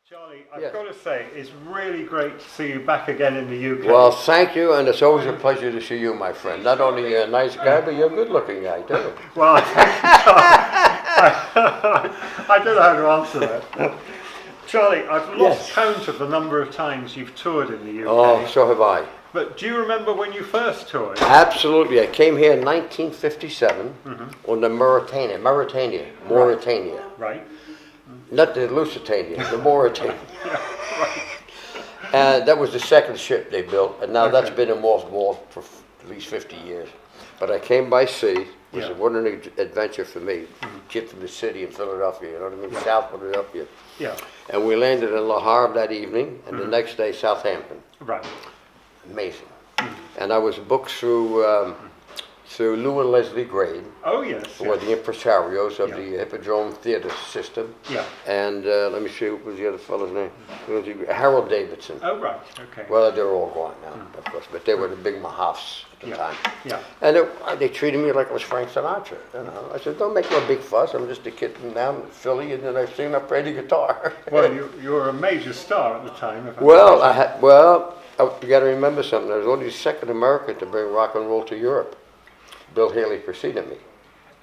Charlie, I've got to say, it's really great to see you back again in the UK. Well, thank you, and it's always a pleasure to see you, my friend. Not only are you a nice guy, but you're a good-looking guy, too. Well, I don't know how to answer that. Charlie, I've lost count of the number of times you've toured in the UK. Oh, so have I. But do you remember when you first toured? Absolutely. I came here in 1957 on the Mauritania. Right. Not the Lusitania, the Mauritania. Yeah, right. And that was the second ship they built, and now that's been in mothballs for at least 50 years. But I came by sea. It was a wonderful adventure for me. Kid from the city in Philadelphia, you know what I mean? South Philadelphia. Yeah. And we landed in Le Havre that evening, and the next day Southampton. Right. Amazing. And I was booked through Lou and Leslie Grade. Oh, yes. Who were the impresarios of the Hippodrome Theater system. Yeah. And let me see, what was the other fellow's name? Harold Davidson. Oh, right. Okay. Well, they're all gone now, of course, but they were the big mahafs at the time. Yeah. And they treated me like I was Frank Sinatra. You know? I said, don't make no big fuss. I'm just a kid from down in Philly, and then I sing and I play the guitar. Well, you were a major star at the time. You got to remember something. I was only the second American to bring rock and roll to Europe. Bill Haley preceded me.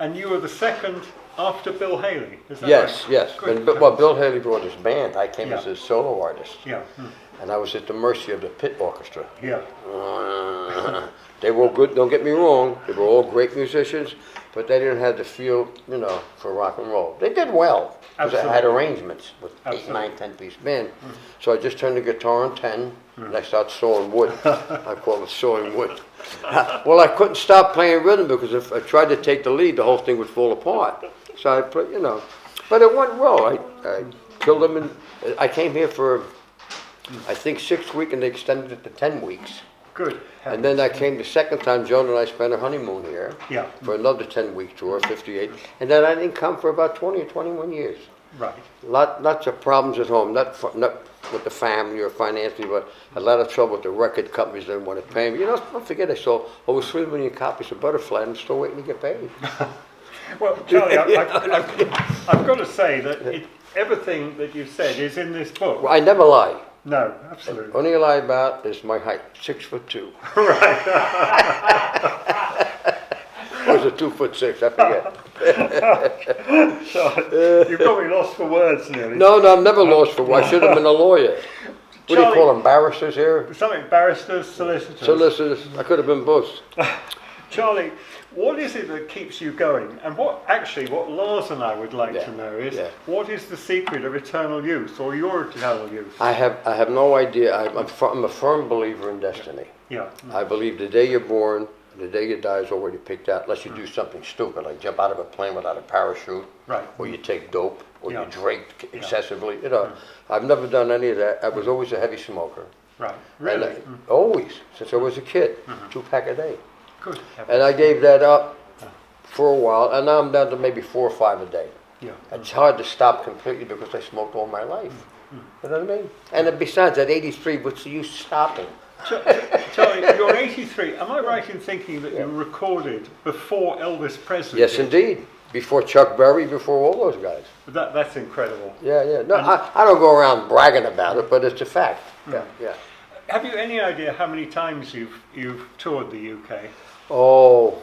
And you were the second after Bill Haley, is that yes, right? Yes. Bill Haley brought his band. I came as a solo artist. Yeah. And I was at the mercy of the pit orchestra. Yeah. They were good, don't get me wrong. They were all great musicians, but they didn't have the feel, for rock and roll. They did well, because I had arrangements with 8, 9, 10-piece band. So I just turned the guitar on 10, and I started sawing wood. I call it sawing wood. Well, I couldn't stop playing rhythm, because if I tried to take the lead, the whole thing would fall apart. So I played, but it went well. I killed them, and I came here for, I think, 6 weeks, and they extended it to 10 weeks. Good. And then I came the second time. Joan and I spent a honeymoon here for another 10-week tour, 58. And then I didn't come for about 20 or 21 years. Right. Lots of problems at home, not with the family or financially, but a lot of trouble with the record companies that didn't want to pay me. Don't forget, I sold over 3 million copies of Butterfly, and I'm still waiting to get paid. Well, Charlie, I've got to say that everything that you've said is in this book. Well, I never lie. No, absolutely. The only I lie about is my height, 6'2". Right. Or was it 2'6", I forget. So, you've got me lost for words nearly. No, I'm never lost for words. I should have been a lawyer. What do you call them, barristers here? Something, barristers, solicitors. Solicitors, I could have been both. Charlie, what is it that keeps you going? And what Lars and I would like to know is, what is the secret of eternal youth, or your eternal youth? I have no idea. I'm a firm believer in destiny. Yeah. I believe the day you're born, the day you die is already picked out, unless you do something stupid, like jump out of a plane without a parachute, or you take dope, or you drink excessively. I've never done any of that. I was always a heavy smoker. Right. Really? Always, since I was a kid, 2-pack a day. Good. And I gave that up for a while, and now I'm down to maybe 4 or 5 a day. Yeah. It's hard to stop completely because I smoked all my life. You know what I mean? And besides, at 83, what's the use stopping? Charlie, you're 83. Am I right in thinking that you recorded before Elvis Presley? Yes, indeed. Before Chuck Berry, before all those guys. That's incredible. Yeah. No, I don't go around bragging about it, but it's a fact. Yeah. Have you any idea how many times you've toured the UK? Oh,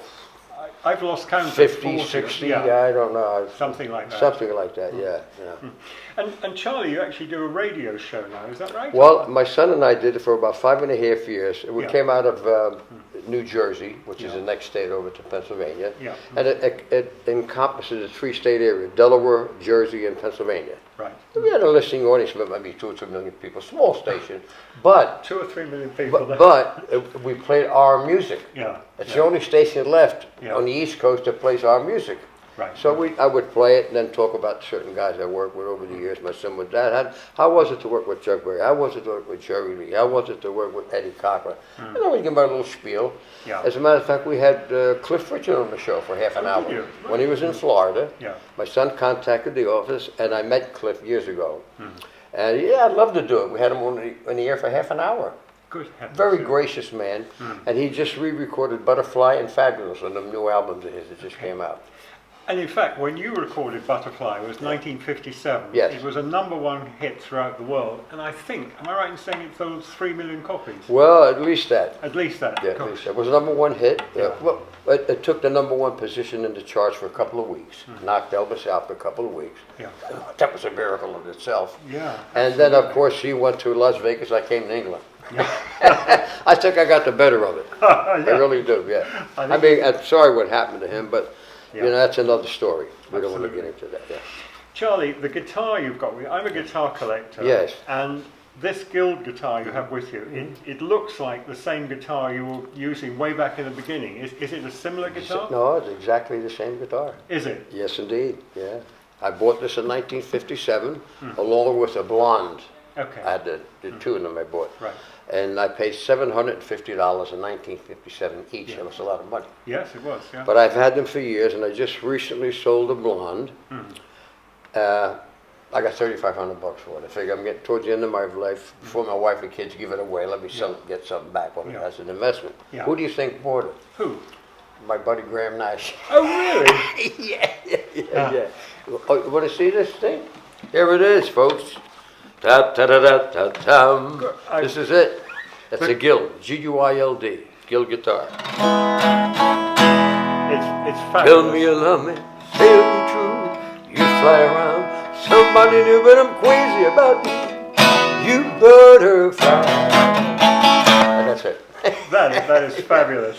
I've lost count. 50, 60, I don't know. Something like that. Something like that, yeah. And Charlie, you actually do a radio show now, is that right? Well, my son and I did it for about 5.5 years. We came out of New Jersey, which is the next state over to Pennsylvania. Yeah. And it encompasses a 3-state area, Delaware, Jersey, and Pennsylvania. Right. We had a listening audience of maybe 2 or 3 million people, small station, but 2 or 3 million people. But we played our music. Yeah. It's the only station left on the East Coast that plays our music. Right. So I would play it and then talk about certain guys I worked with over the years. My son with Dad. How was it to work with Chuck Berry? How was it to work with Jerry Lee? How was it to work with Eddie Cochran? We give him a little spiel. Yeah. As a matter of fact, we had Cliff Richard on the show for half an hour. When he was in Florida. Yeah. My son contacted the office, and I met Cliff years ago. And I'd love to do it. We had him on the air for half an hour. Good. Very gracious man. And he just re-recorded Butterfly and Fabulous on the new albums of his that just came out. And in fact, when you recorded Butterfly, it was 1957. Yes. It was a #1 hit throughout the world. And I think, am I right in saying it sold 3 million copies? Well, at least that. At least that. Yeah, at least that. It was a #1 hit. Yeah. Well, it took the #1 position in the charts for a couple of weeks. Knocked Elvis out for a couple of weeks. Yeah. That was a miracle in itself. Yeah. And then, of course, he went to Las Vegas. I came to England. Yeah. I think I got the better of it. Yeah. I really do, yeah. I I mean, I'm sorry what happened to him, but, Yeah. you know, that's another story. We don't want to Absolutely. get into that, yeah. Charlie, the guitar you've got with you, I'm a guitar collector. Yes. And this Guild guitar you have with you, it looks like the same guitar you were using way back in the beginning. Is it a similar guitar? No, it's exactly the same guitar. Is it? Yes, indeed, yeah. I bought this in 1957, along with a blonde. Okay. I had the two of them I bought. Right. And I paid $750 in 1957 each. That was a lot of money. Yes, it was, yeah. But I've had them for years, and I just recently sold a blonde. I got $3,500 for it. I figure I'm getting towards the end of my life. Before my wife and kids give it away, let me get something back on it as an investment. Yeah. Who do you think bought it? Who? My buddy Graham Nash. Oh, really? Yeah. Oh, you want to see this thing? Here it is, folks. Ta ta ta ta ta tam. This is it. That's a Guild. G-U-I-L-D. Guild guitar. It's fabulous. Tell me you love me. Say it be true. You fly around. Somebody knew, but I'm crazy about you. You butterfly. And that's it. That is fabulous.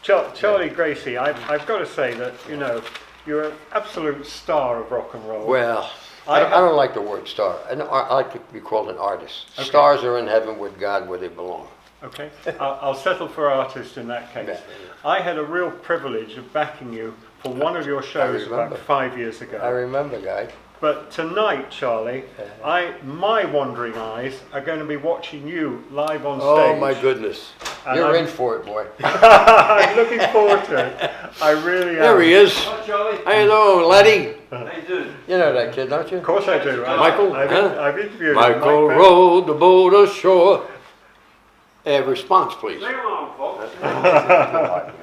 Charlie Gracie, I've got to say that, you know, you're an absolute star of rock and roll. Well, I don't like the word star. I like to be called an artist. Okay. Stars are in heaven with God where they belong. Okay, I'll settle for artist in that case. I had a real privilege of backing you for one of your shows about 5 years ago. I remember, guy. But tonight, Charlie, my Wanderin Eyes are going to be watching you live on stage. Oh my goodness. And You're I'm- in for it, boy. I'm looking forward to it. I really am. There he is. Hi, Charlie. How you doing, laddie? How you doing? You know that kid, don't you? Of course I do. Michael, I've interviewed him. Michael Mike rowed the boat ashore. Response, please. Bring 'em on, folks.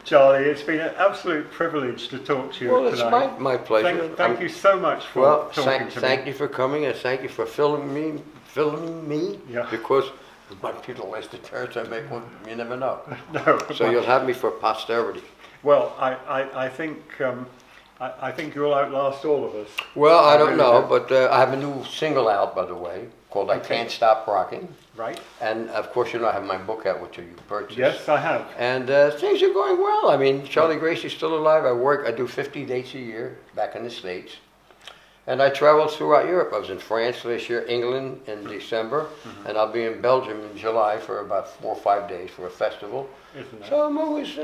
Charlie, it's been an absolute privilege to talk to you Well, it's tonight. my pleasure. Thank you so much for Well, talking to me. thank you for coming, and thank you for filming me. Yeah. Because my people waste the turns I make one, you never know. No, So you'll have me for posterity. well, I think I think you'll outlast all of us. Well, I don't really know, do. but I have a new single out, by the way, called I Can't Stop Rocking. Right? And of course, you know, I have my book out, which you purchased. Yes, I have. And things are going well. I mean, Charlie Gracie's still alive. I do 50 dates a year back in the States. And I traveled throughout Europe. I was in France this year, England in December, and I'll be in Belgium in July for about 4 or 5 days for a festival. Isn't that? So I'm always...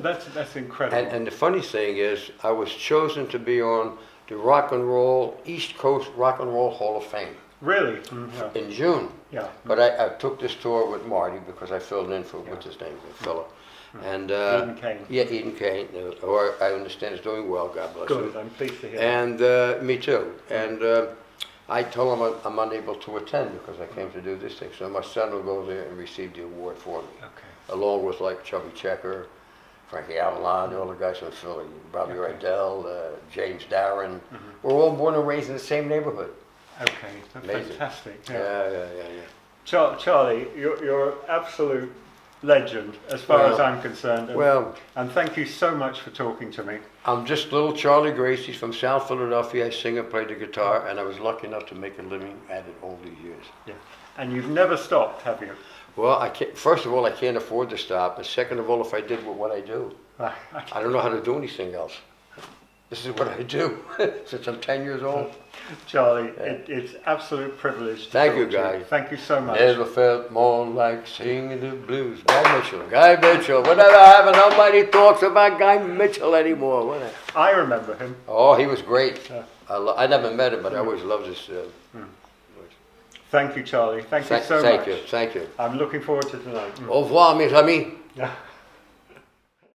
That's incredible. And the funny thing is, I was chosen to be on the Rock and Roll, East Coast Rock and Roll Hall of Fame Really? in June. Yeah. But I took this tour with Marty because I filled in for, what's his name, the fellow. And, Eden Kane. Yeah, Eden Kane, or I understand is doing well, God bless Good. him. I'm pleased to hear. And me too. And I told him I'm unable to attend because I came to do this thing. So my son will go there and receive the award for me. Okay. Along with like Chubby Checker, Frankie Avalon, all the guys from Philly, Bobby Rydell, James Darren. We're all born and raised in the same neighborhood. Okay. Amazing. Fantastic. Yeah. Charlie, you're an absolute legend as far as I'm concerned. And thank you so much for talking to me. I'm just little Charlie Gracie from South Philadelphia. I sing and play the guitar, and I was lucky enough to make a living at it all these years. Yeah. And you've never stopped, have you? Well, I can't, first of all, I can't afford to stop. And second of all, if I did what I do, I don't know how to do anything else. This is what I do since I'm 10 years old. Charlie, it's absolute privilege to Thank talk you, to guys. Thank you so much. Never felt more like singing the blues. Guy Mitchell. Whatever happened, nobody talks about Guy Mitchell anymore. Whatever. I remember him. Oh, he was great. Yeah. I never met him, but I always loved his... Thank you, Charlie. Thank you so much. Thank you. I'm looking forward to tonight. Au revoir, mes amis. Yeah.